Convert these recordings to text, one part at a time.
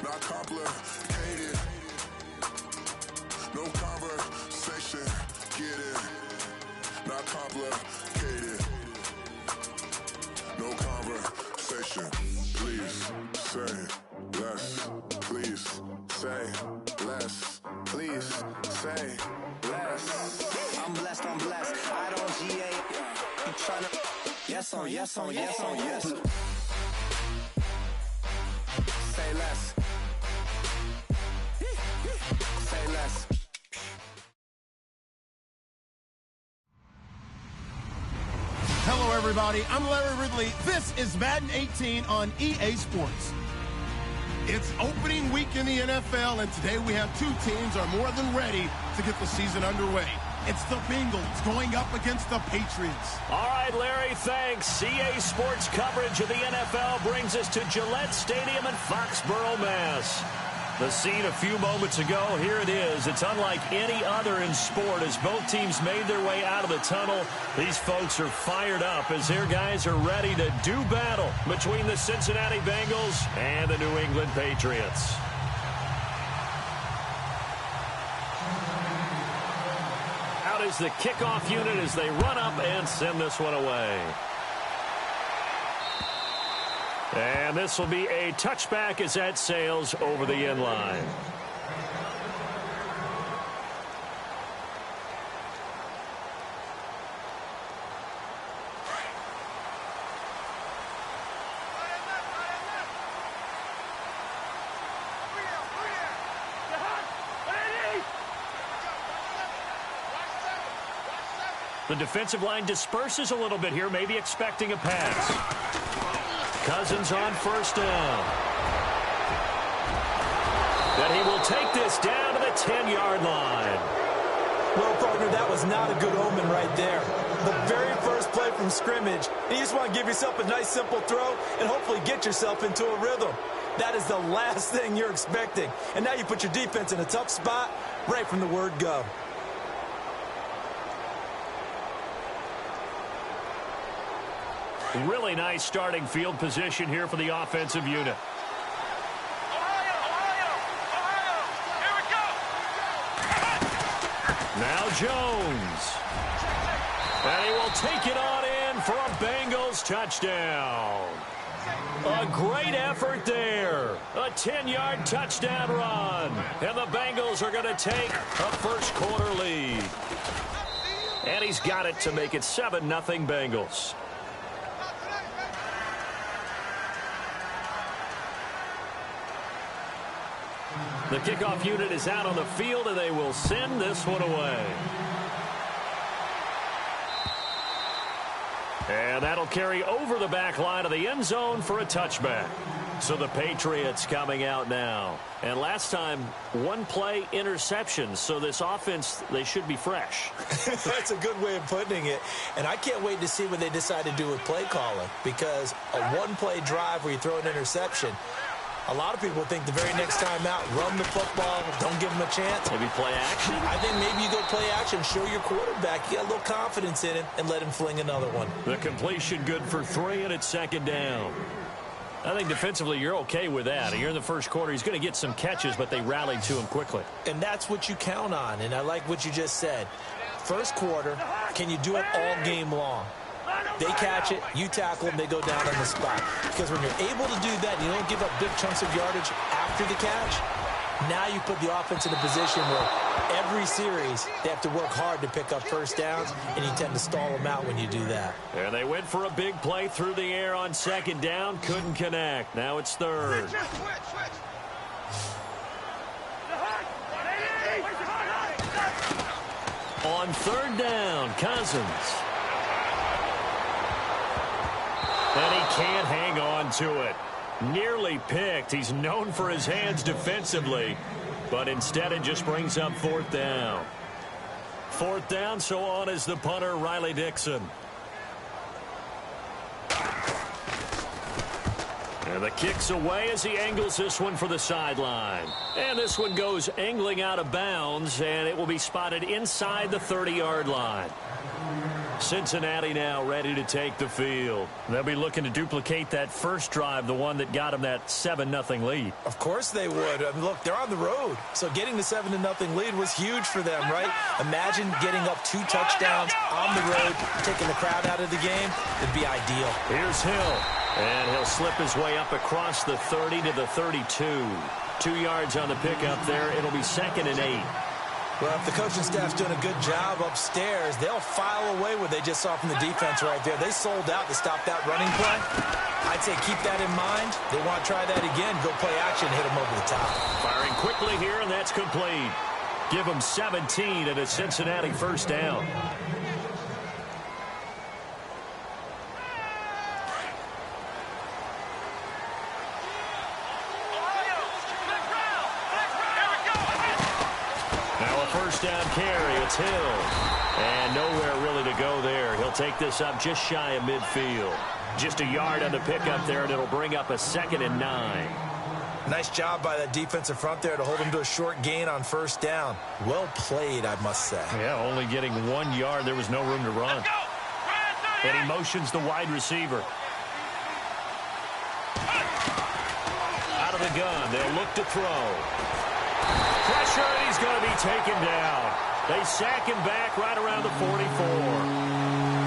not complicated. No conversation, get it, not complicated. No conversation, please say less. Please say less. Please say less. I'm blessed, I don't GA. You tryna yes on yes on yes on yes. Say less. Say less. Hello, everybody. I'm Larry Ridley. This is Madden 18 on EA Sports. It's opening week in the NFL, and today we have two teams are more than ready to get the season underway. It's the Bengals going up against the Patriots. All right, Larry, thanks. EA Sports coverage of the NFL brings us to Gillette Stadium in Foxborough, Mass. The scene a few moments ago, here it is. It's unlike any other in sport as both teams made their way out of the tunnel. These folks are fired up as their guys are ready to do battle between the Cincinnati Bengals and the New England Patriots. Out is the kickoff unit as they run up and send this one away. And this will be a touchback as that sails over the end line. The defensive line disperses a little bit here, maybe expecting a pass. Cousins on first down. Then he will take this down to the 10-yard line. Well, partner, that was not a good omen right there. The very first play from scrimmage, you just want to give yourself a nice, simple throw and hopefully get yourself into a rhythm. That is the last thing you're expecting. And now you put your defense in a tough spot right from the word go. Really nice starting field position here for the offensive unit. Ohio, here we go. Now Jones. And he will take it on in for a Bengals touchdown. A great effort there. A 10-yard touchdown run. And the Bengals are going to take a first-quarter lead. And he's got it to make it 7-0 Bengals. The kickoff unit is out on the field, and they will send this one away. And that'll carry over the back line of the end zone for a touchback. So the Patriots coming out now. And last time, one play interception. So this offense, they should be fresh. That's a good way of putting it. And I can't wait to see what they decide to do with play calling. Because a one-play drive where you throw an interception, a lot of people think the very next time out, run the football, don't give them a chance. Maybe play action? I think maybe you go play action, show your quarterback, you got a little confidence in him, and let him fling another one. The completion good for 3, and it's second down. I think defensively you're okay with that. You're in the first quarter. He's going to get some catches, but they rallied to him quickly. And that's what you count on, and I like what you just said. First quarter, can you do it all game long? They catch it, you tackle them, they go down on the spot. Because when you're able to do that, you don't give up big chunks of yardage after the catch. Now you put the offense in a position where every series they have to work hard to pick up first downs, and you tend to stall them out when you do that. And they went for a big play through the air on second down, couldn't connect. Now it's third. On third down, Cousins. And he can't hang on to it. Nearly picked. He's known for his hands defensively, but instead it just brings up fourth down. Fourth down, so on is the punter, Riley Dixon. And the kick's away as he angles this one for the sideline. And this one goes angling out of bounds, and it will be spotted inside the 30-yard line. Cincinnati now ready to take the field. They'll be looking to duplicate that first drive, the one that got them that 7-0 lead. Of course they would. I mean, look, they're on the road. So getting the 7-0 lead was huge for them, right? Imagine getting up 2 touchdowns on the road, taking the crowd out of the game. It'd be ideal. Here's Hill. And he'll slip his way up across the 30 to the 32. 2 yards on the pickup there. It'll be 2nd and 8. Well, if the coaching staff's doing a good job upstairs, they'll file away what they just saw from the defense right there. They sold out to stop that running play. I'd say keep that in mind. They want to try that again, go play action, hit them over the top. Firing quickly here, and that's complete. Give them 17 and a Cincinnati first down. First down carry, it's Hill. And nowhere really to go there. He'll take this up just shy of midfield. Just a yard on the pickup there, and it'll bring up a 2nd and 9. Nice job by that defensive front there to hold him to a short gain on first down. Well played, I must say. Yeah, only getting 1 yard. There was no room to run. And he motions the wide receiver. Out of the gun, they'll look to throw. Pressure, and he's going to be taken down. They sack him back right around the 44.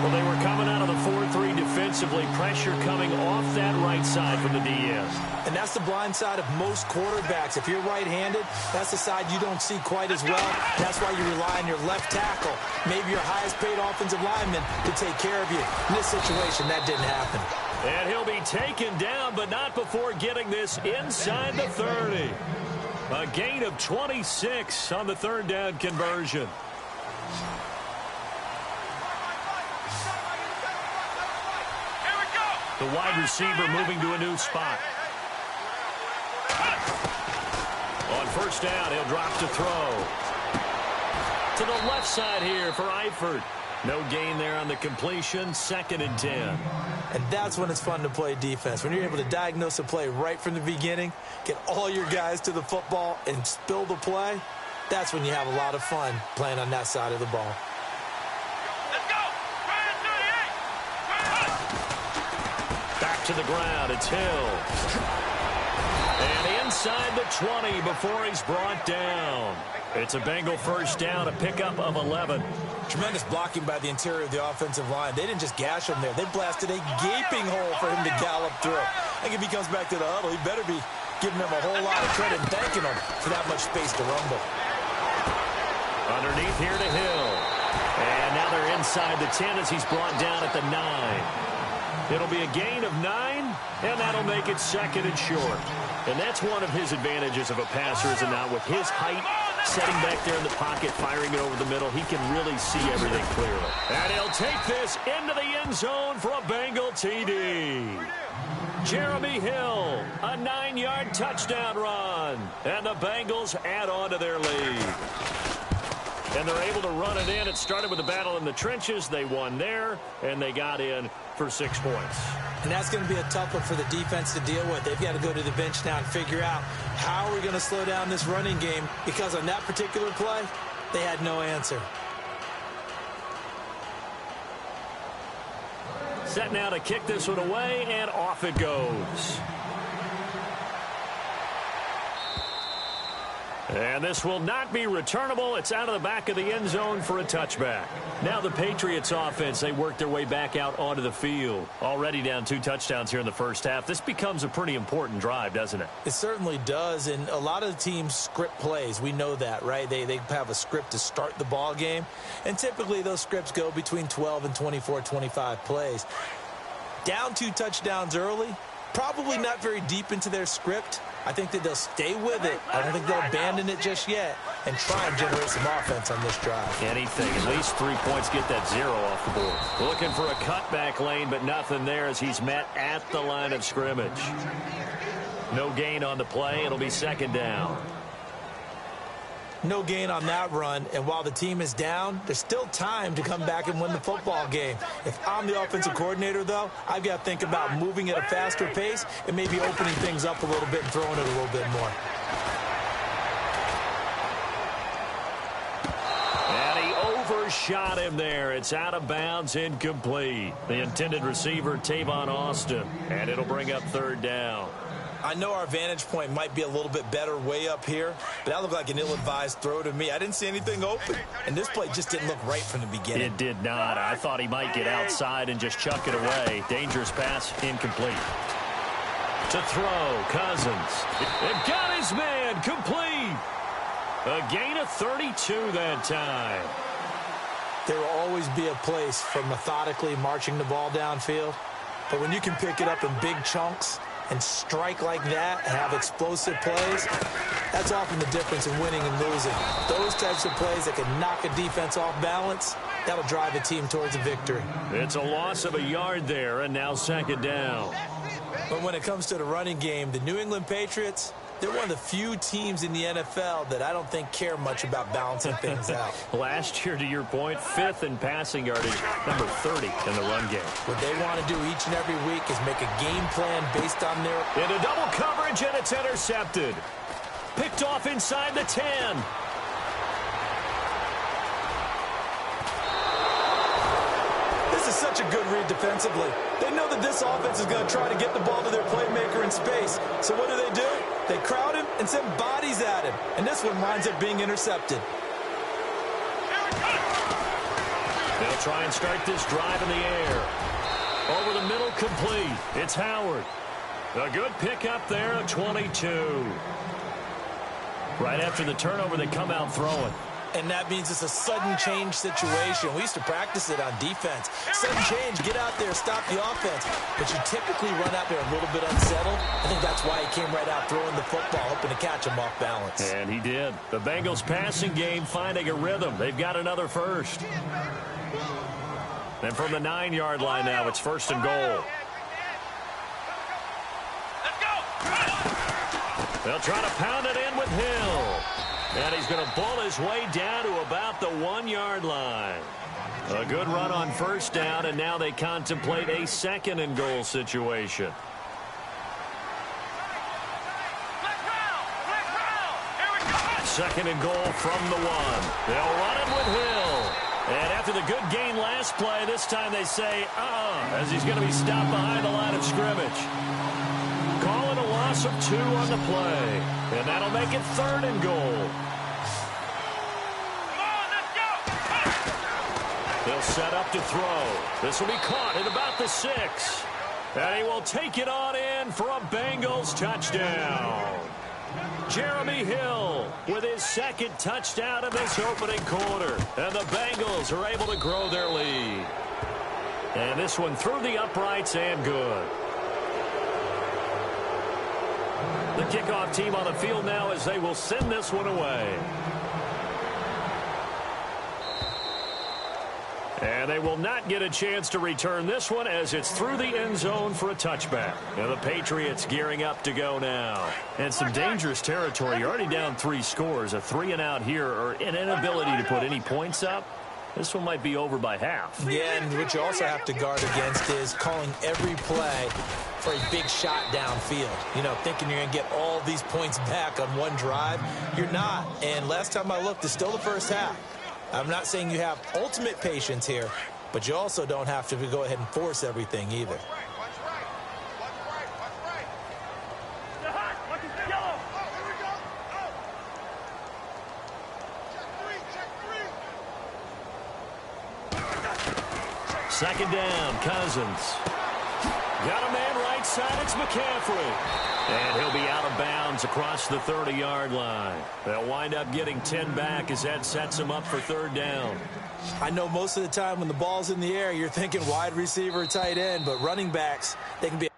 Well, they were coming out of the 4-3 defensively. Pressure coming off that right side from the DS. And that's the blind side of most quarterbacks. If you're right-handed, that's the side you don't see quite as well. That's why you rely on your left tackle, maybe your highest-paid offensive lineman, to take care of you. In this situation, that didn't happen. And he'll be taken down, but not before getting this inside the 30. A gain of 26 on the 3rd down conversion. The wide receiver moving to a new spot. On first down, he'll drop to throw. To the left side here for Eifert. No gain there on the completion, 2nd and 10. And that's when it's fun to play defense. When you're able to diagnose a play right from the beginning, get all your guys to the football, and spill the play, that's when you have a lot of fun playing on that side of the ball. Let's go! Back to the ground, it's Hill. And inside the 20 before he's brought down. It's a Bengal first down, a pickup of 11. Tremendous blocking by the interior of the offensive line. They didn't just gash him there. They blasted a gaping hole for him to gallop through. I think if he comes back to the huddle, he better be giving them a whole lot of credit and thanking them for that much space to rumble. Underneath here to Hill. And now they're inside the 10 as he's brought down at the 9. It'll be a gain of 9, and that'll make it 2nd and short. And that's one of his advantages of a passer, is it not? With his height, setting back there in the pocket, firing it over the middle, he can really see everything clearly. And he'll take this into the end zone for a Bengal TD. Jeremy Hill, a 9-yard touchdown run. And the Bengals add on to their lead. And they're able to run it in. It started with a battle in the trenches. They won there, and they got in for 6 points. And that's going to be a tough one for the defense to deal with. They've got to go to the bench now and figure out how are we going to slow down this running game, because on that particular play, they had no answer. Set now to kick this one away, and off it goes. And this will not be returnable. It's out of the back of the end zone for a touchback. Now the Patriots offense, they work their way back out onto the field. Already down 2 touchdowns here in the first half. This becomes a pretty important drive, doesn't it? It certainly does, and a lot of the teams script plays. We know that, right? They have a script to start the ball game, and typically those scripts go between 12 and 24, 25 plays. Down 2 touchdowns early, probably not very deep into their script. I think that they'll stay with it. I don't think they'll abandon it just yet and try and generate some offense on this drive. Anything. At least 3 points, get that 0 off the board. Looking for a cutback lane, but nothing there as he's met at the line of scrimmage. No gain on the play. It'll be 2nd down. No gain on that run, and while the team is down, there's still time to come back and win the football game. If I'm the offensive coordinator, though, I've got to think about moving at a faster pace and maybe opening things up a little bit and throwing it a little bit more. And he overshot him there. It's out of bounds, incomplete. The intended receiver, Tavon Austin, and it'll bring up third down. I know our vantage point might be a little bit better way up here, but that looked like an ill-advised throw to me. I didn't see anything open, and this play just didn't look right from the beginning. It did not. I thought he might get outside and just chuck it away. Dangerous pass, incomplete. To throw, Cousins. It got his man, complete. A gain of 32 that time. There will always be a place for methodically marching the ball downfield, but when you can pick it up in big chunks and strike like that and have explosive plays, that's often the difference in winning and losing. Those types of plays that can knock a defense off balance, that'll drive a team towards a victory. It's a loss of a yard there, and now second down. But when it comes to the running game, the New England Patriots, they're one of the few teams in the NFL that I don't think care much about balancing things out. Last year, to your point, 5th in passing yardage, number 30 in the run game. What they want to do each and every week is make a game plan based on their... Into double coverage, and it's intercepted. Picked off inside the 10. This is such a good read defensively. They know that this offense is going to try to get the ball to their playmaker in space. So what do? They crowd him and send bodies at him. And this one winds up being intercepted. They'll try and start this drive in the air. Over the middle, complete. It's Howard. A good pickup there of 22. Right after the turnover, they come out throwing. And that means it's a sudden change situation. We used to practice it on defense. Sudden change, get out there, stop the offense. But you typically run out there a little bit unsettled. I think that's why he came right out throwing the football, hoping to catch him off balance. And he did. The Bengals passing game finding a rhythm. They've got another first. And from the 9-yard line now, it's first and goal. Let's go. They'll try to pound it in with Hill. And he's going to bull his way down to about the 1-yard line. A good run on first down, and now they contemplate a second and goal situation. Second and goal from the 1. They'll run it with Hill. And after the good gain last play, this time they say, as he's going to be stopped behind the line of scrimmage. Call it a loss of 2 on the play. And that'll make it third and goal. They'll set up to throw. This will be caught at about the 6. And he will take it on in for a Bengals touchdown. Jeremy Hill with his second touchdown of this opening quarter. And the Bengals are able to grow their lead. And this one through the uprights and good. The kickoff team on the field now as they will send this one away. And they will not get a chance to return this one as it's through the end zone for a touchback. And the Patriots gearing up to go now. And some dangerous territory. You're already down 3 scores. A 3-and-out here or an inability to put any points up. This one might be over by half. Yeah, and what you also have to guard against is calling every play for a big shot downfield. You know, thinking you're going to get all these points back on one drive. You're not. And last time I looked, it's still the first half. I'm not saying you have ultimate patience here, but you also don't have to go ahead and force everything either. Second down, Cousins. Got a man right side, it's McCaffrey. And he'll be out of bounds across the 30-yard line. They'll wind up getting 10 back as that sets him up for third down. I know most of the time when the ball's in the air, you're thinking wide receiver, tight end, but running backs, they can be a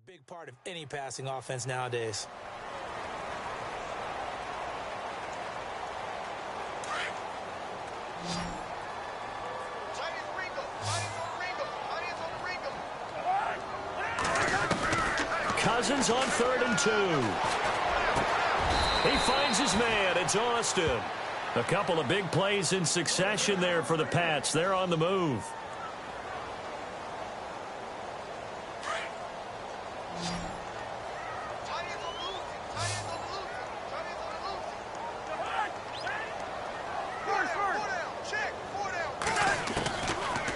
big part of any passing offense nowadays. Cousins on 3rd and 2. He finds his man. It's Austin. A couple of big plays in succession there for the Pats. They're on the move.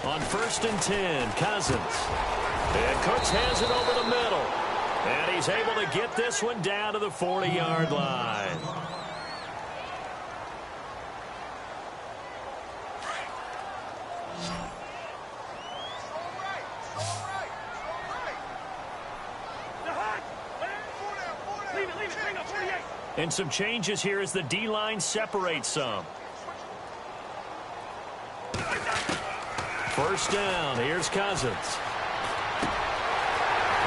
On 1st and 10, Cousins. And Cooks has it over the middle. And he's able to get this one down to the 40-yard line. And some changes here as the D-line separates some. 1st down. Here's Cousins.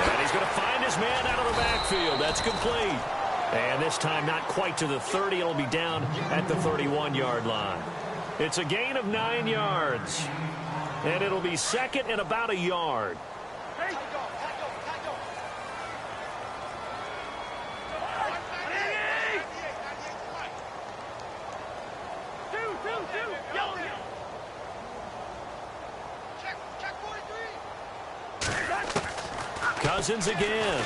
And he's going to find his man out of the backfield. That's complete. And this time not quite to the 30. It'll be down at the 31-yard line. It's a gain of 9 yards. And it'll be 2nd and about a yard. Cousins again.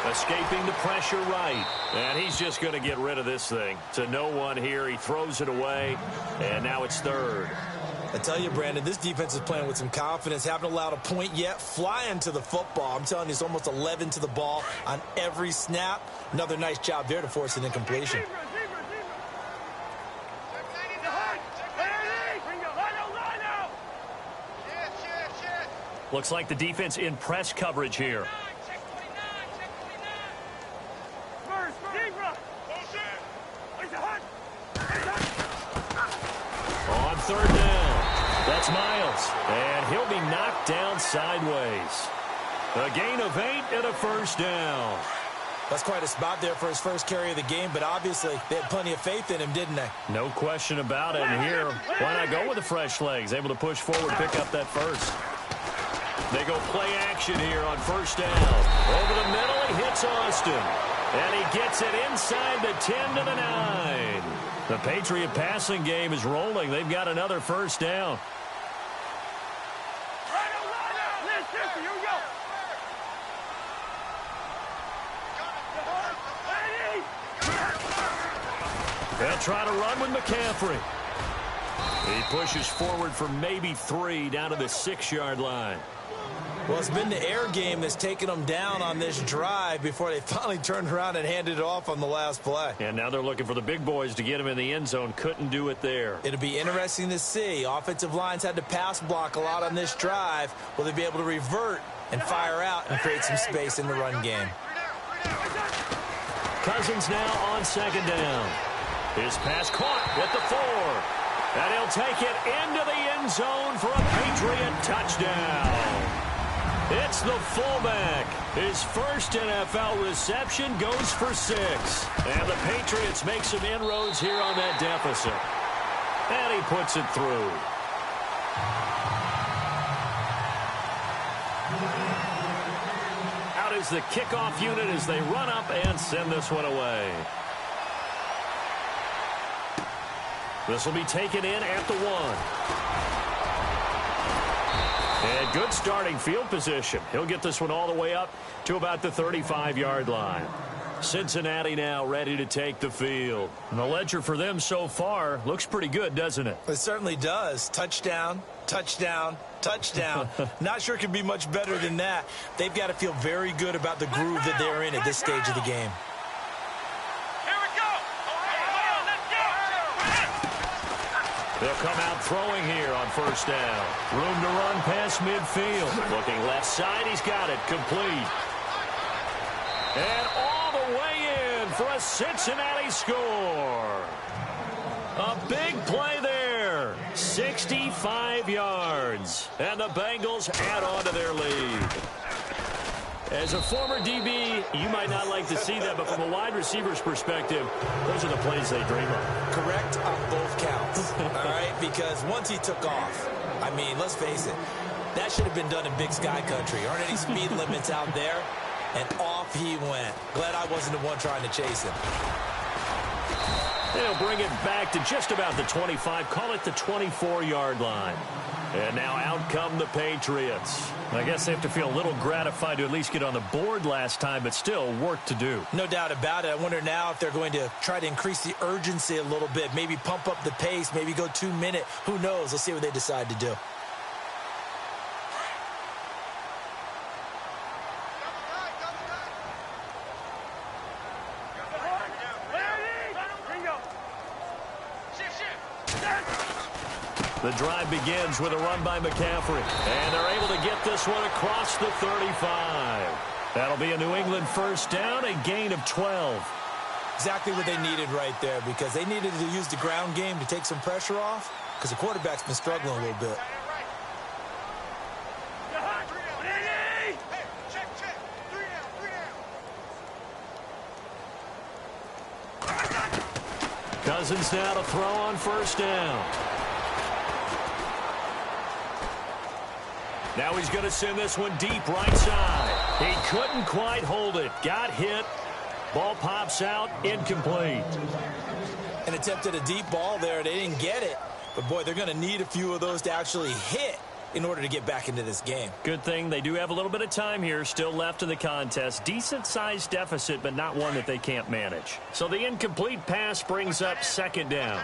Escaping the pressure right. And he's just going to get rid of this thing. To no one here. He throws it away. And now it's 3rd. I tell you, Brandon, this defense is playing with some confidence. Haven't allowed a point yet. Flying to the football. I'm telling you, it's almost 11 to the ball on every snap. Another nice job there to force an incompletion. Looks like the defense in press coverage here. On 3rd down, that's Miles. And he'll be knocked down sideways. A gain of 8 and a 1st down. That's quite a spot there for his first carry of the game, but obviously they had plenty of faith in him, didn't they? No question about it. And here, why not go with the fresh legs? Able to push forward, pick up that first. They go play action here on 1st down. Over the middle, he hits Austin. And he gets it inside the 10 to the 9. The Patriot passing game is rolling. They've got another 1st down. They'll try to run with McCaffrey. He pushes forward for maybe 3 down to the 6-yard line. Well, it's been the air game that's taken them down on this drive before they finally turned around and handed it off on the last play. And now they're looking for the big boys to get him in the end zone. Couldn't do it there. It'll be interesting to see. Offensive lines had to pass block a lot on this drive. Will they be able to revert and fire out and create some space in the run game? Cousins now on 2nd down. His pass caught at the 4. And he'll take it into the end zone for a Patriot touchdown. It's the fullback. His first NFL reception goes for 6. And the Patriots make some inroads here on that deficit. And he puts it through. Out is the kickoff unit as they run up and send this one away. This will be taken in at the 1. And good starting field position. He'll get this one all the way up to about the 35-yard line. Cincinnati now ready to take the field. And the ledger for them so far looks pretty good, doesn't it? It certainly does. Touchdown, touchdown, touchdown. Not sure it can be much better than that. They've got to feel very good about the groove that they're in at this stage of the game. They'll come out throwing here on 1st down. Room to run past midfield. Looking left side, he's got it complete. And all the way in for a Cincinnati score. A big play there. 65 yards. And the Bengals add on to their lead. As a former DB, you might not like to see that, but from a wide receiver's perspective, those are the plays they dream of. Correct on both counts, all right? Because once he took off, I mean, let's face it, that should have been done in Big Sky Country. Aren't any speed limits out there? And off he went. Glad I wasn't the one trying to chase him. They'll bring it back to just about the 25. Call it the 24-yard line. And now out come the Patriots. I guess they have to feel a little gratified to at least get on the board last time, but still work to do. No doubt about it. I wonder now if they're going to try to increase the urgency a little bit, maybe pump up the pace, maybe go 2-minute. Who knows? Let's see what they decide to do. The drive begins with a run by McCaffrey. And they're able to get this one across the 35. That'll be a New England first down, a gain of 12. Exactly what they needed right there, because they needed to use the ground game to take some pressure off, because the quarterback's been struggling a little bit. Cousins now to throw on first down. Now he's going to send this one deep right side. He couldn't quite hold it. Got hit. Ball pops out. Incomplete. And attempted a deep ball there. They didn't get it. But, boy, they're going to need a few of those to actually hit in order to get back into this game. Good thing they do have a little bit of time here still left in the contest. Decent-sized deficit, but not one that they can't manage. So the incomplete pass brings up second down.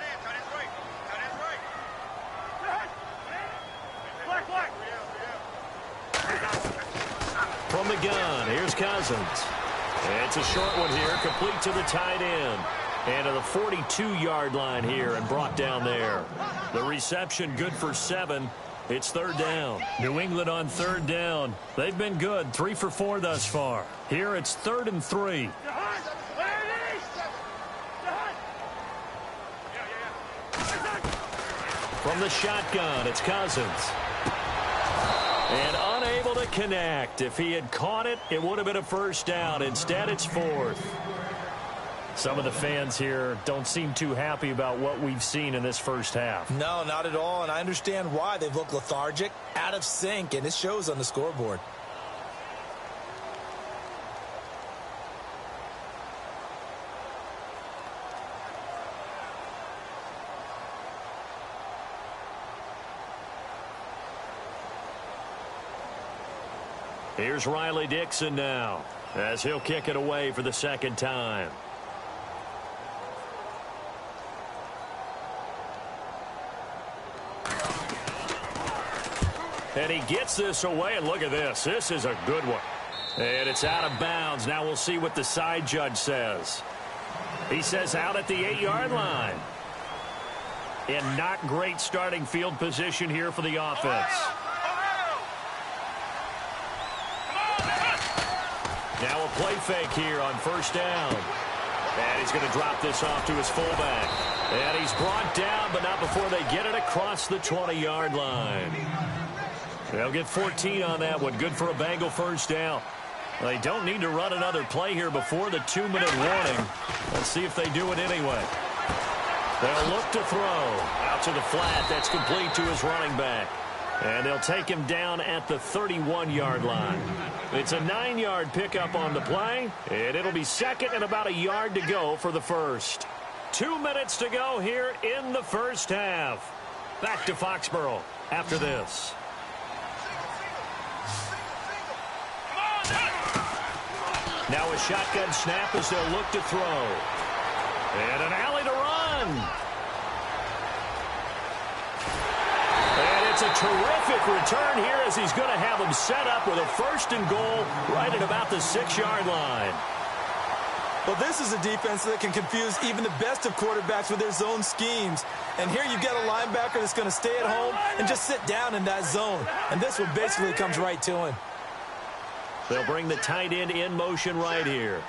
From the gun, here's Cousins. It's a short one here, complete to the tight end. And to the 42-yard line here and brought down there. The reception good for 7. It's third down. New England on third down. They've been good, 3 for 4 thus far. Here it's 3rd and 3. From the shotgun, it's Cousins. And unable to connect. If he had caught it, it would have been a first down. Instead, it's 4th. Some of the fans here don't seem too happy about what we've seen in this first half. No, not at all, and I understand why. They've looked lethargic, out of sync, and it shows on the scoreboard. Here's Riley Dixon now, as he'll kick it away for the second time. And he gets this away, and look at this. This is a good one. And it's out of bounds. Now we'll see what the side judge says. He says out at the 8-yard line. And not great starting field position here for the offense. Now a play fake here on first down. And he's going to drop this off to his fullback. And he's brought down, but not before they get it across the 20-yard line. They'll get 14 on that one. Good for a Bengal first down. They don't need to run another play here before the 2-minute warning. Let's see if they do it anyway. They'll look to throw. Out to the flat. That's complete to his running back. And they'll take him down at the 31-yard line. It's a 9-yard pickup on the play. And it'll be second and about a yard to go for the first. 2 minutes to go here in the first half. Back to Foxborough after this. Now a shotgun snap as they'll look to throw. And an alley to run. And it's a terrific return here as he's going to have him set up with a 1st and goal right at about the 6-yard line. Well, this is a defense that can confuse even the best of quarterbacks with their zone schemes. And here you've got a linebacker that's going to stay at home and just sit down in that zone. And this one basically comes right to him. They'll bring the tight end in motion right here.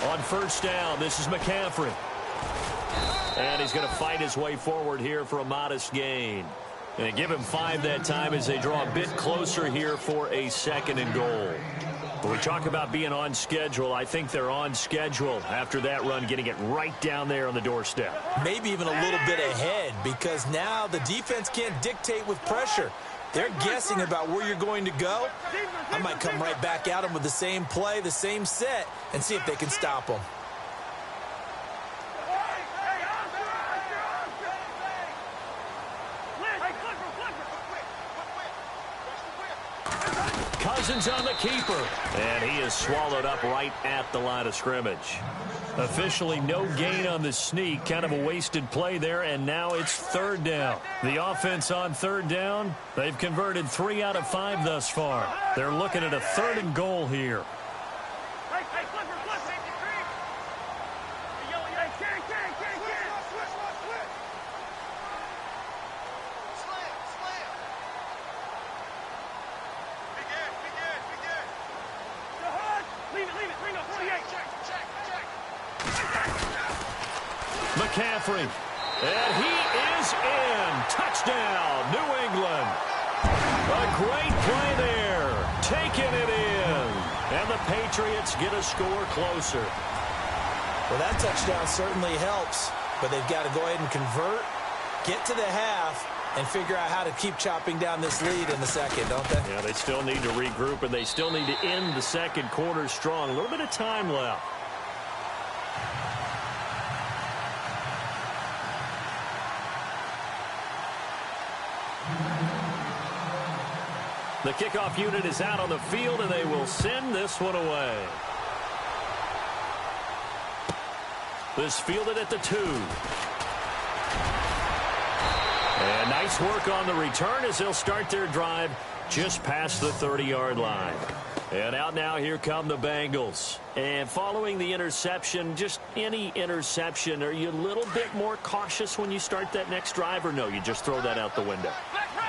On first down, this is McCaffrey. And he's going to fight his way forward here for a modest gain. And they give him 5 that time as they draw a bit closer here for a 2nd and goal. When we talk about being on schedule, I think they're on schedule after that run, getting it right down there on the doorstep. Maybe even a little bit ahead, because now the defense can't dictate with pressure. they're guessing about where you're going to go, I might come right back at them with the same play, the same set, and see if they can stop them. Cousins on the keeper, and he is swallowed up right at the line of scrimmage. Officially no gain on the sneak, kind of a wasted play there, and now it's third down. The offense on third down, they've converted 3 out of 5 thus far. They're looking at a 3rd and goal here. McCaffrey, and he is in. Touchdown, New England. A great play there, taking it in. And the Patriots get a score closer. Well, that touchdown certainly helps, but they've got to go ahead and convert, get to the half, and figure out how to keep chopping down this lead in the second, don't they? Yeah, they still need to regroup, and they still need to end the second quarter strong. A little bit of time left. The kickoff unit is out on the field, and they will send this one away. This fielded at the 2. And nice work on the return as they'll start their drive just past the 30-yard line. And out now, here come the Bengals. And following the interception, just any interception, are you a little bit more cautious when you start that next drive, or no, you just throw that out the window?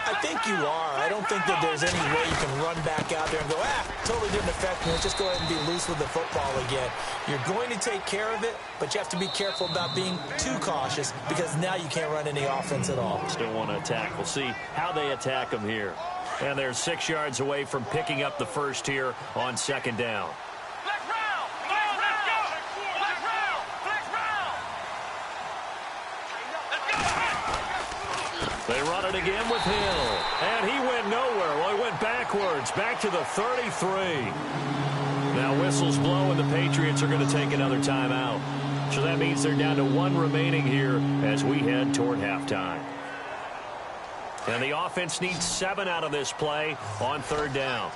I think you are. I don't think that there's any way you can run back out there and go, totally didn't affect me. Let's just go ahead and be loose with the football again. You're going to take care of it, but you have to be careful about being too cautious because now you can't run any offense at all. Still want to attack. We'll see how they attack them here. And they're 6 yards away from picking up the first here on second down. They run it again with Hill. And he went nowhere. Well, he went backwards, back to the 33. Now whistles blow, and the Patriots are going to take another timeout. So that means they're down to 1 remaining here as we head toward halftime. And the offense needs 7 out of this play on third down.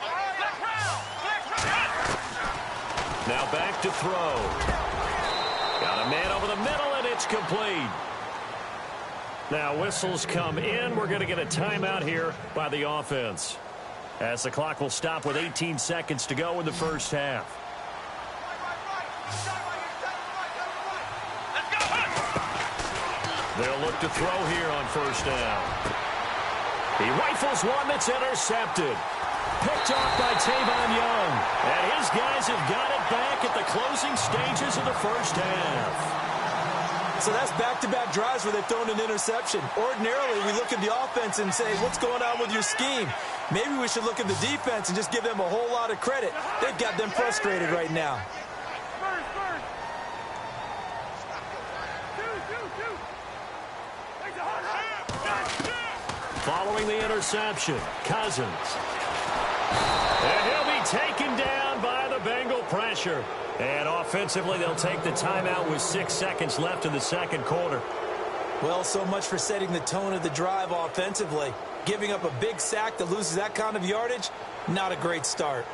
Now back to throw. Got a man over the middle, and it's complete. Now whistles come in. We're going to get a timeout here by the offense, as the clock will stop with 18 seconds to go in the first half. They'll look to throw here on first down. He rifles one that's intercepted. Picked off by Tavon Young. And his guys have got it back at the closing stages of the first half. So that's back-to-back drives where they've thrown an interception. Ordinarily, we look at the offense and say, what's going on with your scheme? Maybe we should look at the defense and just give them a whole lot of credit. They've got them frustrated right now. Following the interception, Cousins. And he'll be taken down by the Bengal pressure. And offensively, they'll take the timeout with 6 seconds left in the second quarter. Well, so much for setting the tone of the drive offensively. Giving up a big sack that loses that kind of yardage, not a great start.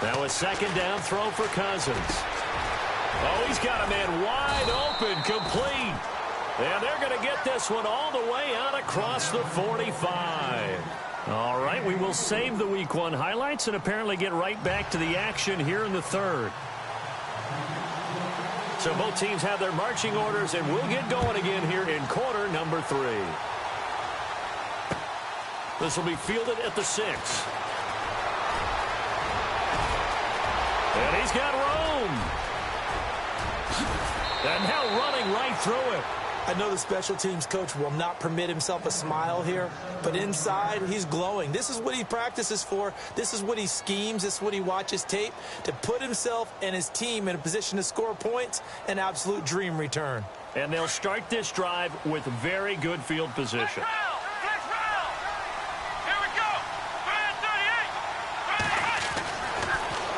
Now a second down throw for Cousins. Oh, he's got a man wide open, complete. And they're going to get this one all the way out across the 45. All right, we will save the Week 1 highlights and apparently get right back to the action here in the third. So both teams have their marching orders, and we'll get going again here in quarter number 3. This will be fielded at the 6. And he's got room. And now running right through it. I know the special teams coach will not permit himself a smile here, but inside, he's glowing. This is what he practices for. This is what he schemes. This is what he watches tape to put himself and his team in a position to score points. An absolute dream return. And they'll start this drive with very good field position. Next round. Here we go. Man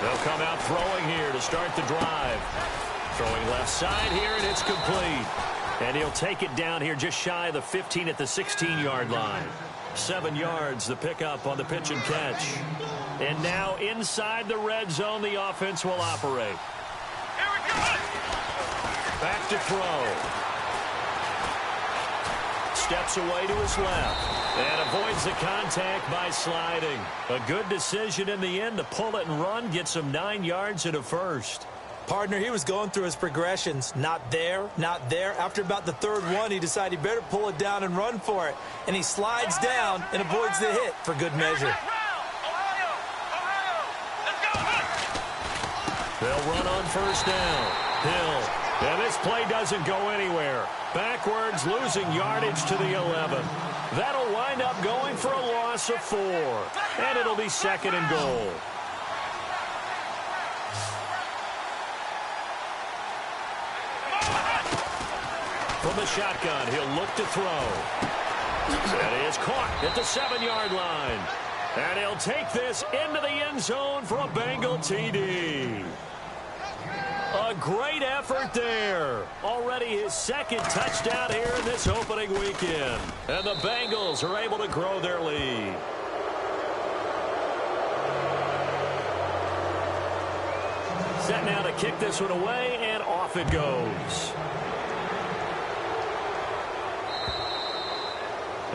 38. They'll come out throwing here to start the drive. Throwing left side here, and it's complete. And he'll take it down here just shy of the 15 at the 16-yard line. 7 yards, the pickup on the pitch and catch. And now inside the red zone, the offense will operate. Here we go. Back to throw. Steps away to his left. And avoids the contact by sliding. A good decision in the end to pull it and run. Gets him 9 yards and a first. Partner, he was going through his progressions. Not there, not there. After about the third one, he decided he better pull it down and run for it. And he slides down and avoids the hit for good measure. Ohio. Let's go. They'll run on first down. Hill. And this play doesn't go anywhere. Backwards, losing yardage to the 11. That'll wind up going for a loss of 4. And it'll be second and goal. From the shotgun, he'll look to throw. And is caught at the 7-yard line. And he'll take this into the end zone for a Bengal TD. A great effort there. Already his second touchdown here in this opening weekend. And the Bengals are able to grow their lead. Set now to kick this one away, and off it goes.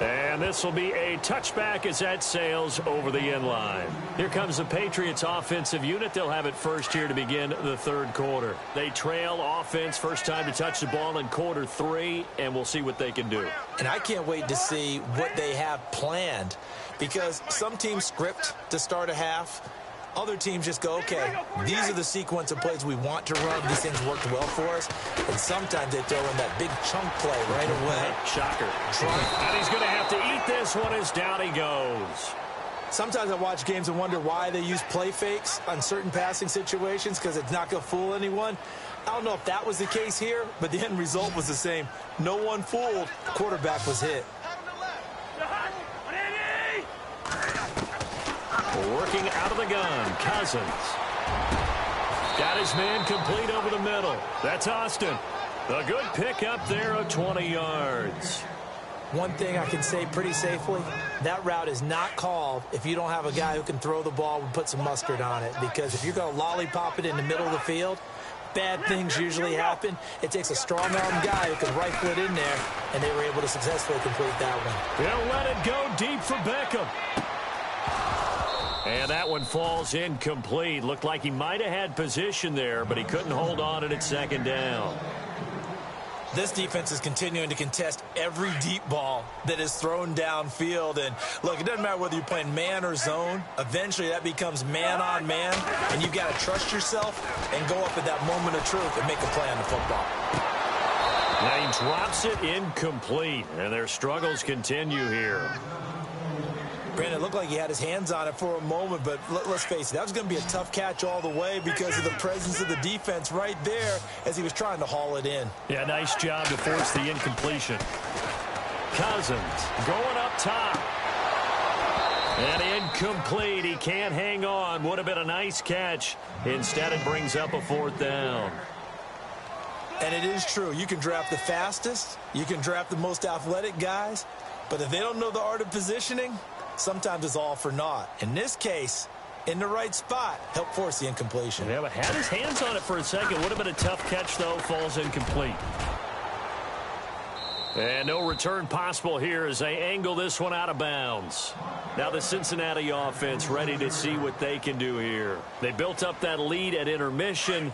And this will be a touchback as that sails over the end line. Here comes the Patriots offensive unit. They'll have it first here to begin the third quarter. They trail offense, first time to touch the ball in quarter 3, and we'll see what they can do. And I can't wait to see what they have planned, because some teams script to start a half. Other teams just go, okay, these are the sequence of plays we want to run. These things worked well for us. And sometimes they throw in that big chunk play right away. Shocker. And he's going to have to eat this one as down he goes. Sometimes I watch games and wonder why they use play fakes on certain passing situations, because it's not going to fool anyone. I don't know if that was the case here, but the end result was the same. No one fooled. The quarterback was hit. Working out of the gun, Cousins. Got his man complete over the middle. That's Austin. A good pickup there of 20 yards. One thing I can say pretty safely, that route is not called if you don't have a guy who can throw the ball and put some mustard on it. Because if you're going to lollipop it in the middle of the field, bad things usually happen. It takes a strong-arm guy who can rifle it in there, and they were able to successfully complete that one. They'll let it go deep for Beckham. And that one falls incomplete. Looked like he might have had position there, but he couldn't hold on at second down. This defense is continuing to contest every deep ball that is thrown downfield. And, look, it doesn't matter whether you're playing man or zone. Eventually that becomes man on man, and you've got to trust yourself and go up at that moment of truth and make a play on the football. Now he drops it incomplete, and their struggles continue here. Brandon, it looked like he had his hands on it for a moment, but let's face it, that was going to be a tough catch all the way because of the presence of the defense right there as he was trying to haul it in. Yeah, nice job to force the incompletion. Cousins going up top. And incomplete. He can't hang on. Would have been a nice catch. Instead, it brings up a 4th down. And it is true. You can draft the fastest. You can draft the most athletic guys. But if they don't know the art of positioning, sometimes it's all for naught. In this case, in the right spot, help force the incompletion. Yeah, but had his hands on it for a second. Would have been a tough catch, though. Falls incomplete. And no return possible here as they angle this one out of bounds. Now the Cincinnati offense ready to see what they can do here. They built up that lead at intermission,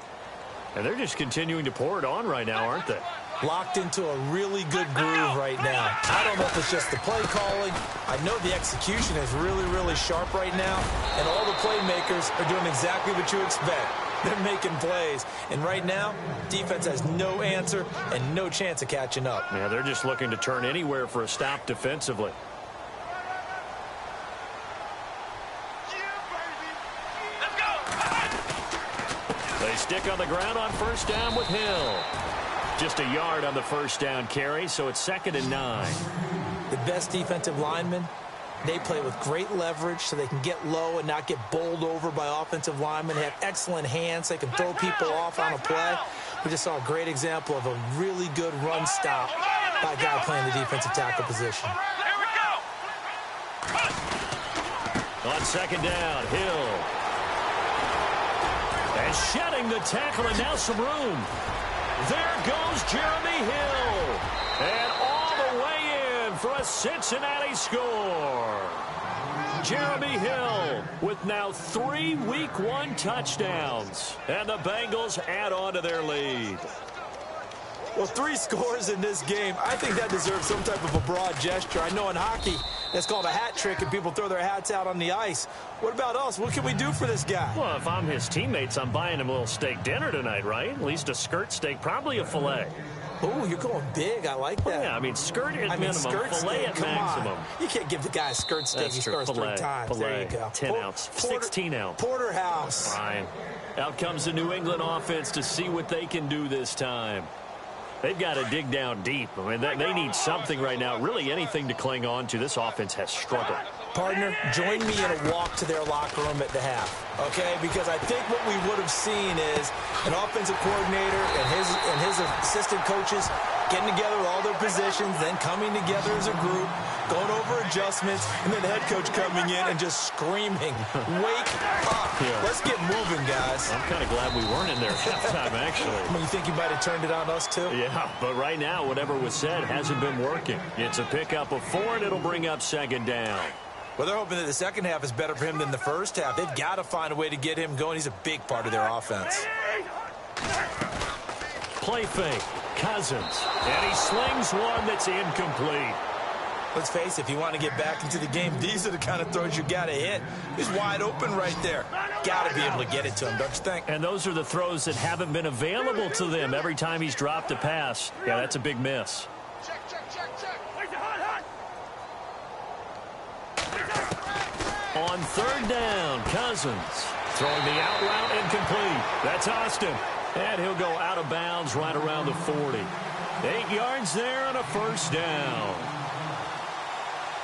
and they're just continuing to pour it on right now, aren't they? Locked into a really good groove right now. I don't know if it's just the play calling. I know the execution is really, really sharp right now, and all the playmakers are doing exactly what you expect. They're making plays. And right now, defense has no answer and no chance of catching up. Yeah, they're just looking to turn anywhere for a stop defensively. They stick on the ground on first down with Hill. Just a yard on the first down carry, so it's 2nd and 9. The best defensive linemen, they play with great leverage so they can get low and not get bowled over by offensive linemen. They have excellent hands. They can throw people off on a play. We just saw a great example of a really good run stop by a guy playing the defensive tackle position. Here we go. On 2nd down, Hill. And shedding the tackle, and now some room. There goes Jeremy Hill. And all the way in for a Cincinnati score. Jeremy Hill with now 3 Week 1 touchdowns. And the Bengals add on to their lead. Well, 3 scores in this game. I think that deserves some type of a broad gesture. I know in hockey, that's called a hat trick, and people throw their hats out on the ice. What about us? What can we do for this guy? Well, if I'm his teammates, I'm buying him a little steak dinner tonight, right? At least a skirt steak, probably a filet. Oh, you're going big. I like that. Well, yeah, I mean, skirt at minimum, filet at maximum. You can't give the guy a skirt steak. He scores 3 times. There you go. 10 ounce, 16 ounce. Porterhouse. Fine. Out comes the New England offense to see what they can do this time. They've got to dig down deep. I mean, they need something right now, really anything to cling on to. This offense has struggled. Partner, join me in a walk to their locker room at the half, okay? Because I think what we would have seen is an offensive coordinator and his assistant coaches getting together with all their positions, then coming together as a group, going over adjustments, and then the head coach coming in and just screaming, wake up. Yeah. Let's get moving, guys. I'm kind of glad we weren't in there at halftime, actually. I mean, you think you might have turned it on us, too? Yeah, but right now, whatever was said hasn't been working. It's a pickup of 4, and it'll bring up 2nd down. Well, they're hoping that the second half is better for him than the first half. They've got to find a way to get him going. He's a big part of their offense. Play fake. Cousins. And he slings one that's incomplete. Let's face it, if you want to get back into the game, these are the kind of throws you got to hit. He's wide open right there. Got to be able to get it to him, don't you think? And those are the throws that haven't been available to them every time he's dropped a pass. Yeah, that's a big miss. On 3rd down, Cousins throwing the out route incomplete. That's Austin. And he'll go out of bounds right around the 40. 8 yards there on a first down.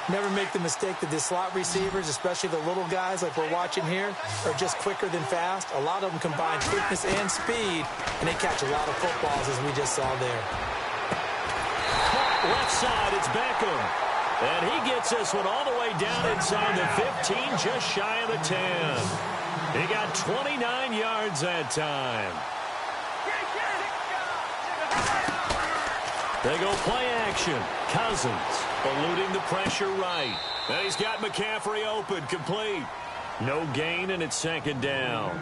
Never make the mistake that the slot receivers, especially the little guys like we're watching here, are just quicker than fast. A lot of them combine quickness and speed, and they catch a lot of footballs, as we just saw there. Left side, it's Beckham. And he gets this one all the way down inside the 15, just shy of the 10. He got 29 yards that time. They go play action. Cousins eluding the pressure right. And he's got McCaffrey open, complete. No gain, and it's 2nd down.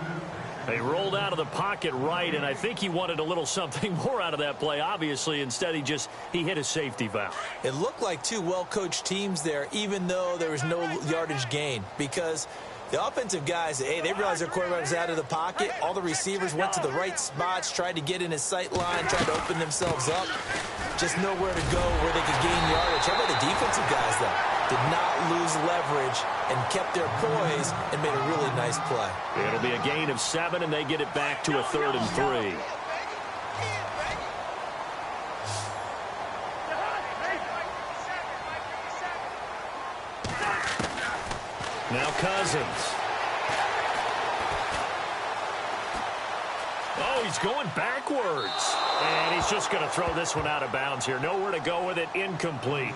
They rolled out of the pocket right, and I think he wanted a little something more out of that play, obviously. Instead, he hit a safety valve. It looked like 2 well-coached teams there, even though there was no yardage gain, because the offensive guys, hey, they realized their quarterback was out of the pocket. All the receivers went to the right spots, tried to get in his sight line, tried to open themselves up. Just nowhere to go where they could gain yardage. How about the defensive guys, though? Did not lose leverage and kept their poise and made a really nice play. It'll be a gain of 7, and they get it back to a 3rd and 3. Now Cousins. Oh, he's going backwards. And he's just going to throw this one out of bounds here. Nowhere to go with it. Incomplete.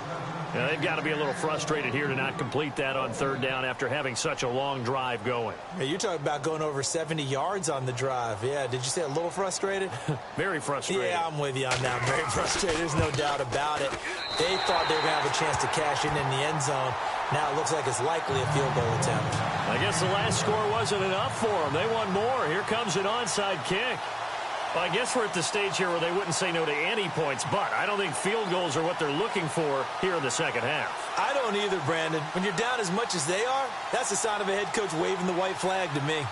Now, they've got to be a little frustrated here to not complete that on 3rd down after having such a long drive going. Hey, you're talking about going over 70 yards on the drive. Yeah, did you say a little frustrated? Very frustrated. Yeah, I'm with you on that. Very frustrated. There's no doubt about it. They thought they were going to have a chance to cash in the end zone. Now it looks like it's likely a field goal attempt. I guess the last score wasn't enough for them. They want more. Here comes an onside kick. Well, I guess we're at the stage here where they wouldn't say no to any points, but I don't think field goals are what they're looking for here in the second half. I don't either, Brandon. When you're down as much as they are, that's the sign of a head coach waving the white flag to me.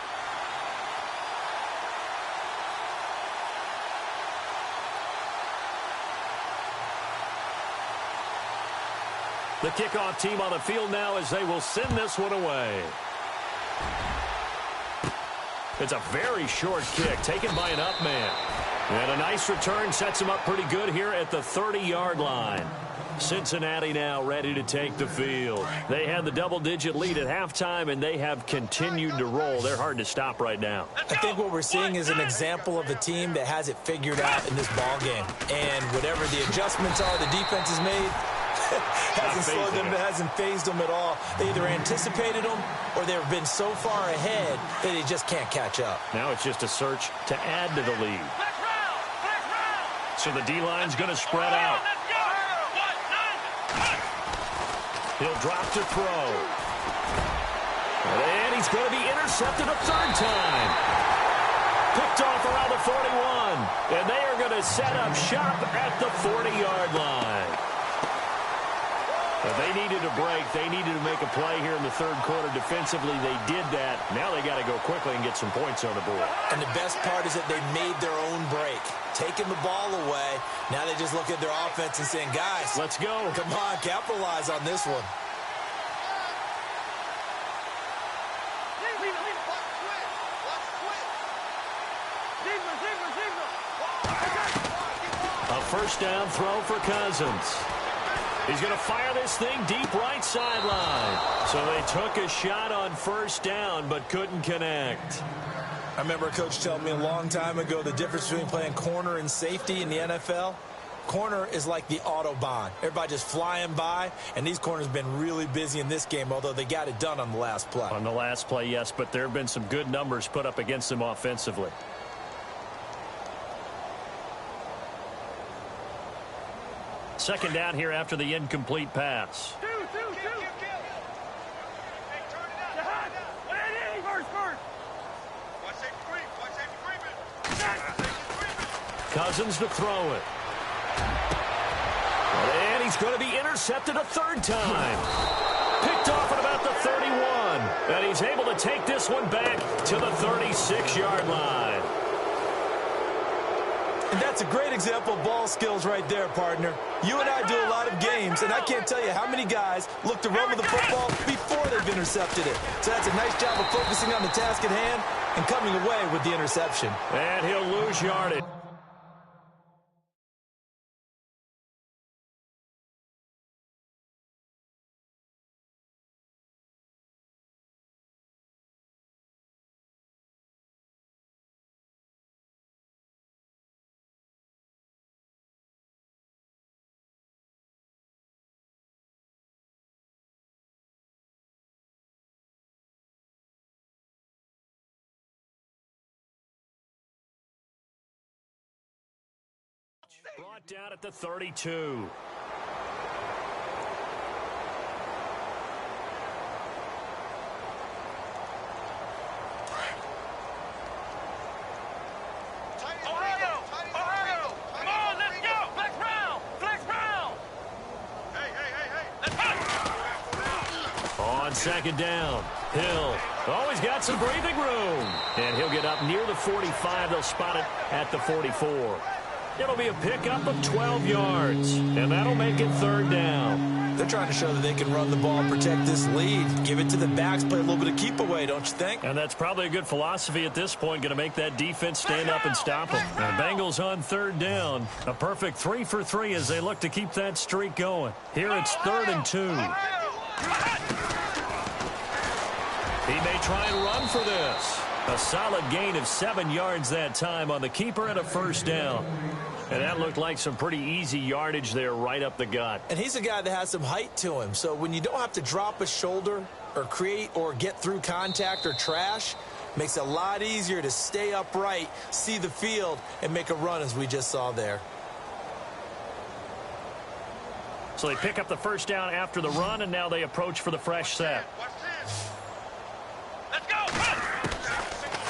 The kickoff team on the field now as they will send this one away. It's a very short kick taken by an up man. And a nice return sets him up pretty good here at the 30-yard line. Cincinnati now ready to take the field. They had the double-digit lead at halftime, and they have continued to roll. They're hard to stop right now. I think what we're seeing is an example of a team that has it figured out in this ball game. And whatever the adjustments are the defense has made, hasn't slowed them, hasn't phased them at all. They either anticipated them or they've been so far ahead that they just can't catch up. Now it's just a search to add to the lead. So the D-line's going to spread out. He'll drop to throw. And he's going to be intercepted a third time. Picked off around the 41. And they are going to set up shop at the 40-yard line. But they needed a break. They needed to make a play here in the third quarter. Defensively, they did that. Now they got to go quickly and get some points on the board. And the best part is that they made their own break. Taking the ball away. Now they just look at their offense and saying, guys, let's go. Come on, capitalize on this one. A first down throw for Cousins. He's going to fire this thing deep right sideline. So they took a shot on first down but couldn't connect. I remember a coach telling me a long time ago the difference between playing corner and safety in the NFL. Corner is like the Autobahn. Everybody just flying by, and these corners have been really busy in this game, although they got it done on the last play. On the last play, yes, but there have been some good numbers put up against them offensively. Second down here after the incomplete pass. Cousins to throw it. And he's going to be intercepted a third time. Picked off at about the 31. And he's able to take this one back to the 36-yard line. And that's a great example of ball skills right there, partner. You and I do a lot of games, and I can't tell you how many guys look to run with the football before they've intercepted it. So that's a nice job of focusing on the task at hand and coming away with the interception. And he'll lose yardage. Brought down at the 32. Ohio! Come on, let's go! Flex Brown! Flex Brown! Hey! Let's go! On second down, Hill. Always got some breathing room. And he'll get up near the 45. They'll spot it at the 44. It'll be a pickup of 12 yards, and that'll make it third down. They're trying to show that they can run the ball, protect this lead, give it to the backs, play a little bit of keep away, don't you think? And that's probably a good philosophy at this point, going to make that defense stand up and stop them. Now, Bengals on third down. A perfect 3 for 3 as they look to keep that streak going. Here it's 3rd and 2. He may try and run for this. A solid gain of 7 yards that time on the keeper and a first down. And that looked like some pretty easy yardage there right up the gut. And he's a guy that has some height to him. So when you don't have to drop a shoulder or create or get through contact or trash, makes it a lot easier to stay upright, see the field, and make a run as we just saw there. So they pick up the first down after the run, and now they approach for the fresh set. Let's go!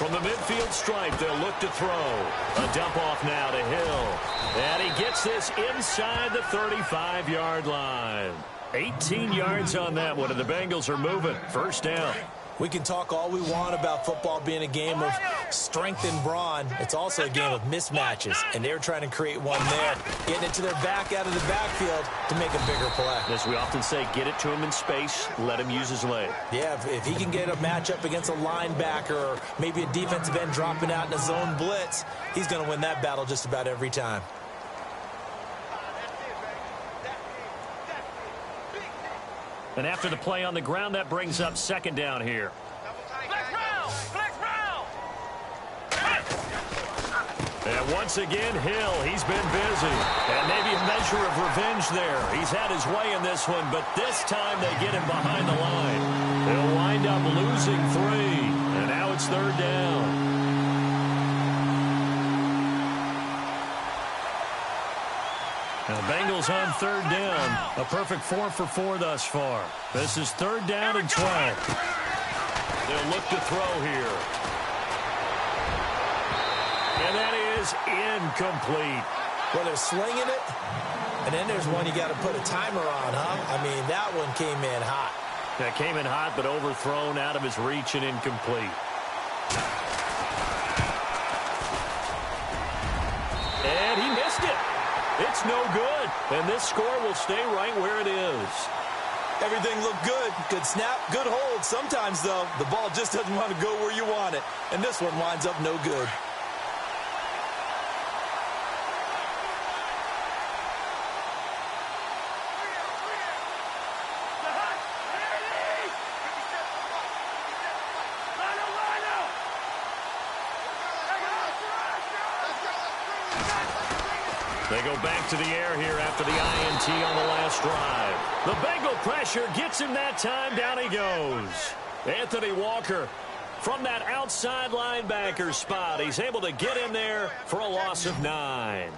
From the midfield stripe, they'll look to throw. A dump off now to Hill. And he gets this inside the 35-yard line. 18 yards on that one, and the Bengals are moving. First down. We can talk all we want about football being a game of strength and brawn. It's also a game of mismatches, and they're trying to create one there, getting it to their back out of the backfield to make a bigger play. As we often say, get it to him in space, let him use his leg. Yeah, if he can get a matchup against a linebacker or maybe a defensive end dropping out in a zone blitz, he's going to win that battle just about every time. And after the play on the ground, that brings up second down here. Flex round! Flex round! And once again, Hill, he's been busy. And maybe a measure of revenge there. He's had his way in this one, but this time they get him behind the line. They'll wind up losing 3. And now it's third down. And the Bengals on third down. A perfect 4 for 4 thus far. This is third down and 12. They'll look to throw here. And that is incomplete. Well, they're slinging it, and then there's one you got to put a timer on, huh? I mean, that one came in hot. That came in hot, but overthrown out of his reach and incomplete. And he missed it. It's no good. And this score will stay right where it is. Everything looked good. Good snap, good hold. Sometimes, though, the ball just doesn't want to go where you want it. And this one winds up no good. They go back to the air here after the INT on the last drive. The Bengal pressure gets him that time. Down he goes. Anthony Walker from that outside linebacker spot. He's able to get in there for a loss of 9.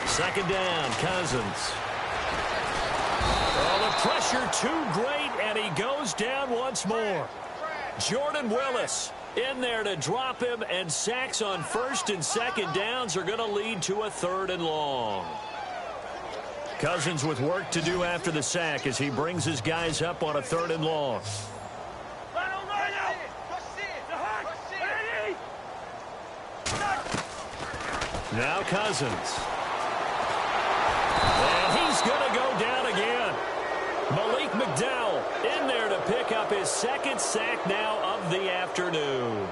Second down, Cousins. Oh, the pressure too great, and he goes down once more. Jordan Willis in there to drop him, and sacks on first and second downs are going to lead to a third and long. Cousins with work to do after the sack as he brings his guys up on a third and long. Now Cousins. And he's going to go down again. Malik McDowell in there to pick up his second sack now of the afternoon.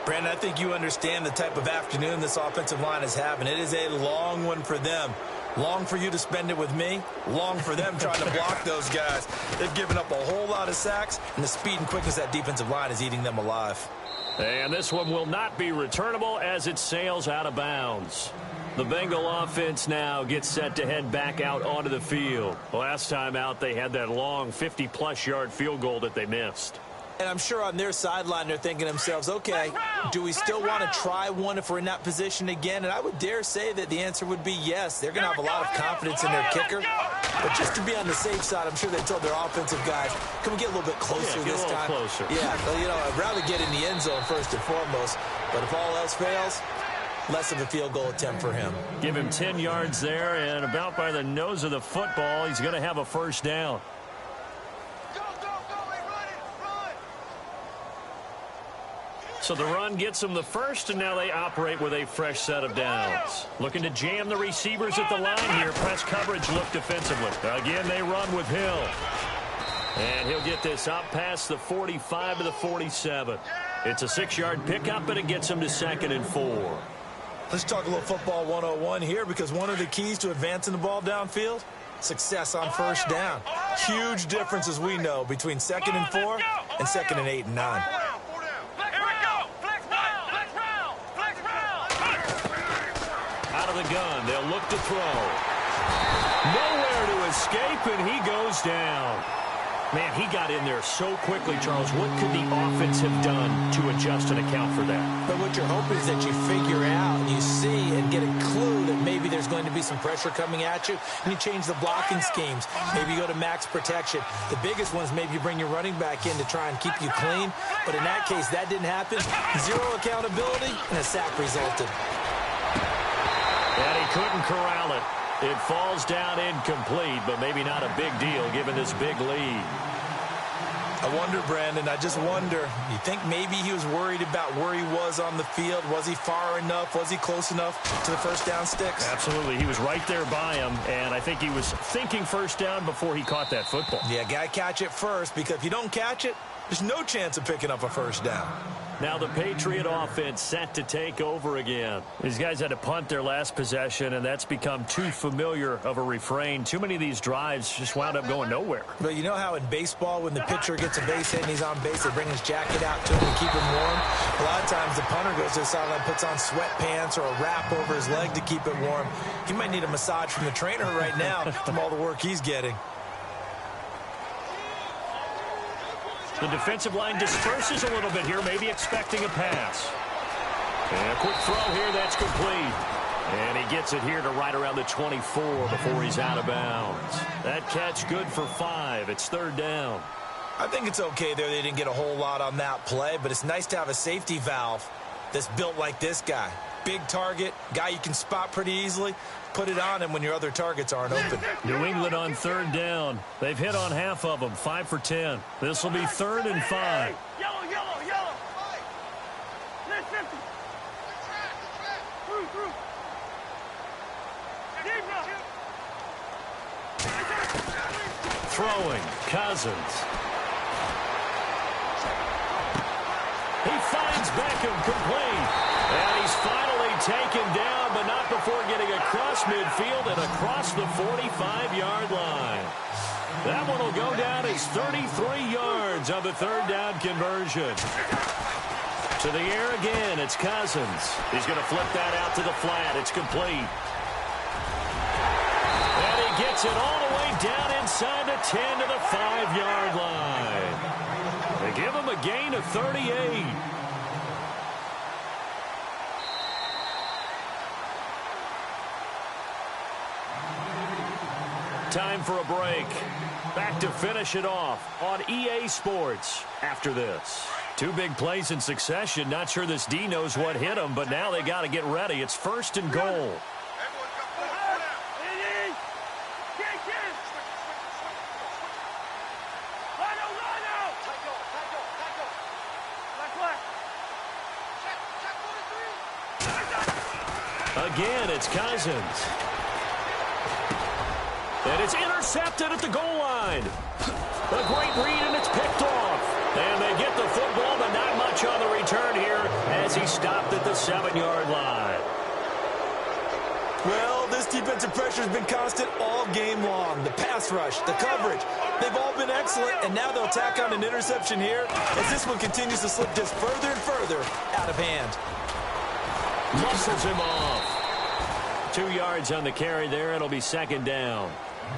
Brandon, I think you understand the type of afternoon this offensive line is having. It is a long one for them. Long for you to spend it with me. Long for them trying to block those guys. They've given up a whole lot of sacks, and the speed and quickness of that defensive line is eating them alive. And this one will not be returnable as it sails out of bounds. The Bengal offense now gets set to head back out onto the field. Last time out, they had that long 50-plus yard field goal that they missed. And I'm sure on their sideline, they're thinking to themselves, okay, do we still want to try one if we're in that position again? And I would dare say that the answer would be yes. They're going to have a lot of confidence in their kicker. But just to be on the safe side, I'm sure they told their offensive guys, can we get a little bit closer this time? Closer. Yeah, well, you know, I'd rather get in the end zone first and foremost. But if all else fails, less of a field goal attempt for him. Give him 10 yards there, and about by the nose of the football, he's going to have a first down. So the run gets them the first, and now they operate with a fresh set of downs. Looking to jam the receivers at the line here. Press coverage look defensively. Again, they run with Hill. And he'll get this up past the 45 to the 47. It's a 6-yard pickup, and it gets him to 2nd and 4. Let's talk a little football 101 here, because one of the keys to advancing the ball downfield, success on first down. Huge difference, as we know, between 2nd and 4 and 2nd and 8 and 9. Out of the gun, they'll look to throw. Nowhere to escape, and he goes down. Man, he got in there so quickly, Charles. What could the offense have done to adjust and account for that? But what you're hoping is that you figure out and you see and get a clue that maybe there's going to be some pressure coming at you, and you change the blocking schemes. Maybe you go to max protection. The biggest one is maybe you bring your running back in to try and keep you clean. But in that case, that didn't happen. Zero accountability, and a sack resulted. And he couldn't corral it. It falls down incomplete, but maybe not a big deal given this big lead. I wonder, Brandon, I just wonder, you think maybe he was worried about where he was on the field? Was he far enough? Was he close enough to the first down sticks? Absolutely. He was right there by him, and I think he was thinking first down before he caught that football. Yeah, got to catch it first, because if you don't catch it, there's no chance of picking up a first down. Now the Patriot offense set to take over again. These guys had to punt their last possession, and that's become too familiar of a refrain. Too many of these drives just wound up going nowhere. But you know how in baseball, when the pitcher gets a base hit and he's on base, they bring his jacket out to him to keep him warm? A lot of times the punter goes to the sideline, puts on sweatpants or a wrap over his leg to keep it warm. He might need a massage from the trainer right now from all the work he's getting. The defensive line disperses a little bit here, maybe expecting a pass. And a quick throw here, that's complete. And he gets it here to right around the 24 before he's out of bounds. That catch good for 5. It's third down. I think it's okay there. They didn't get a whole lot on that play, but it's nice to have a safety valve that's built like this guy. Big target, guy you can spot pretty easily. Put it on him when your other targets aren't open. New England on third down. They've hit on half of them, 5 for 10. This will be 3rd and 5. Yellow, yellow, yellow. Let's 50. Through. Throwing, Cousins. He finds Beckham complete. And he's finally taken down, but not before getting across midfield and across the 45-yard line. That one will go down as 33 yards on the third down conversion. To the air again, it's Cousins. He's going to flip that out to the flat. It's complete. And he gets it all the way down inside the 10 to the 5-yard line. They give him a gain of 38. Time for a break. Back to finish it off on EA Sports after this. 2 big plays in succession. Not sure this D knows what hit him, but now they got to get ready. It's 1st and goal. Again, it's Cousins. And it's intercepted at the goal line. A great read, and it's picked off. And they get the football, but not much on the return here as he stopped at the 7-yard line. Well, this defensive pressure has been constant all game long. The pass rush, the coverage, they've all been excellent, and now they'll tack on an interception here as this one continues to slip just further and further out of hand. Muscles him off. 2 yards on the carry there. It'll be 2nd down.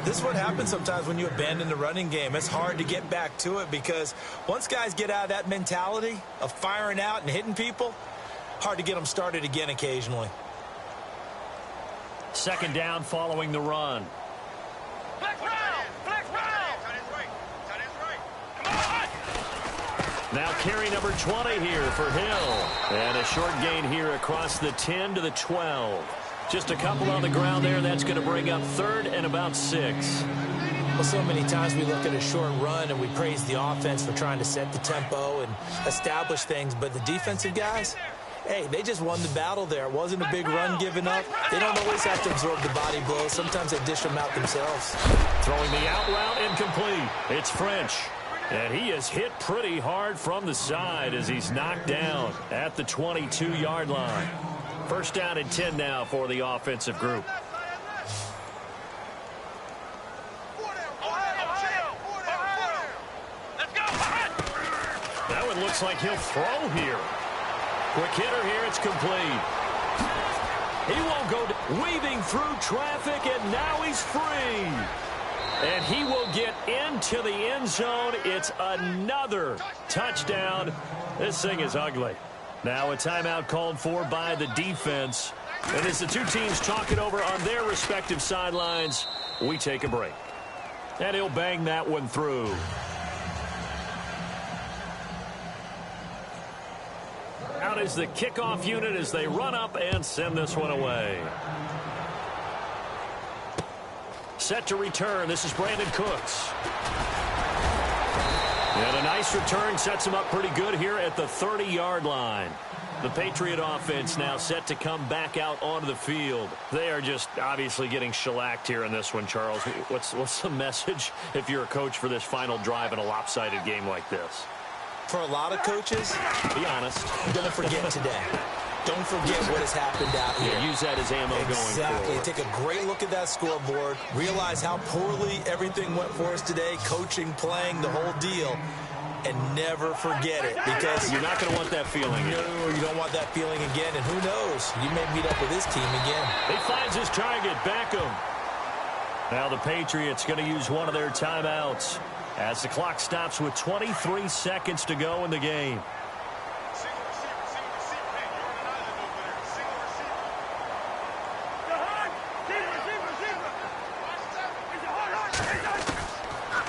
This is what happens sometimes when you abandon the running game. It's hard to get back to it because once guys get out of that mentality of firing out and hitting people, hard to get them started again occasionally. 2nd down following the run. Flex round! Flex round! Come on! Now carry number 20 here for Hill. And a short gain here across the 10 to the 12. Just a couple on the ground there. That's going to bring up 3rd and about 6. Well, so many times we look at a short run and we praise the offense for trying to set the tempo and establish things. But the defensive guys, hey, they just won the battle there. It wasn't a big run given up. They don't always have to absorb the body blows. Sometimes they dish them out themselves. Throwing the out route incomplete. It's French. And he is hit pretty hard from the side as he's knocked down at the 22-yard line. 1st down and 10 now for the offensive group. That one looks like he'll throw here. Quick hitter here. It's complete. He won't go weaving through traffic, and now he's free. And he will get into the end zone. It's another touchdown. This thing is ugly. Now a timeout called for by the defense. And as the 2 teams talk it over on their respective sidelines, we take a break. And he'll bang that one through. Out is the kickoff unit as they run up and send this one away. set to return. This is Brandon Cooks. And a nice return sets him up pretty good here at the 30-yard line. The Patriot offense now set to come back out onto the field. They are just obviously getting shellacked here in this one, Charles. What's the message if you're a coach for this final drive in a lopsided game like this? For a lot of coaches, be honest, don't forget today. Don't forget what has happened out here. Yeah, use that as ammo going forward. Exactly. Take a great look at that scoreboard. Realize how poorly everything went for us today. Coaching, playing, the whole deal. And never forget it, because you're not going to want that feeling. No, you don't want that feeling again. And who knows? You may meet up with this team again. He finds his target, Beckham. Now the Patriots going to use one of their timeouts as the clock stops with 23 seconds to go in the game.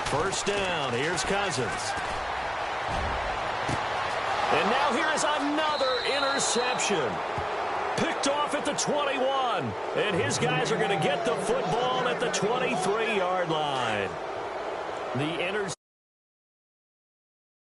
First down. Here's Cousins. And now here is another interception. Picked off at the 21. And his guys are going to get the football at the 23-yard line. The interception.